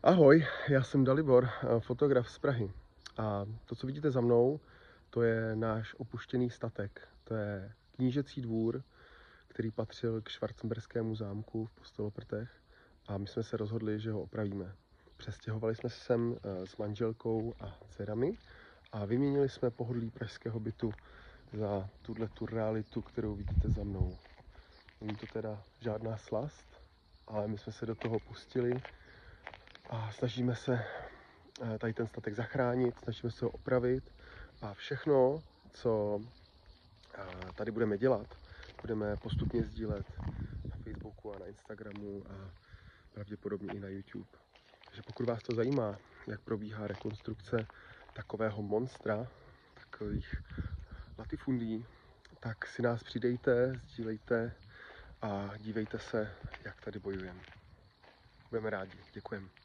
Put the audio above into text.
Ahoj, já jsem Dalibor, fotograf z Prahy. A to, co vidíte za mnou, to je náš opuštěný statek. To je knížecí dvůr, který patřil k Schwarzenberskému zámku v Postoloprtech a my jsme se rozhodli, že ho opravíme. Přestěhovali jsme se sem s manželkou a dcerami a vyměnili jsme pohodlí pražského bytu za tu realitu, kterou vidíte za mnou. Není to teda žádná slast, ale my jsme se do toho pustili a snažíme se tady ten statek zachránit, snažíme se ho opravit a všechno, co tady budeme dělat, budeme postupně sdílet na Facebooku a na Instagramu a pravděpodobně i na YouTube. Takže pokud vás to zajímá, jak probíhá rekonstrukce takového monstra, takových latifundí, tak si nás přidejte, sdílejte a dívejte se, jak tady bojujeme. Budeme rádi. Děkujeme.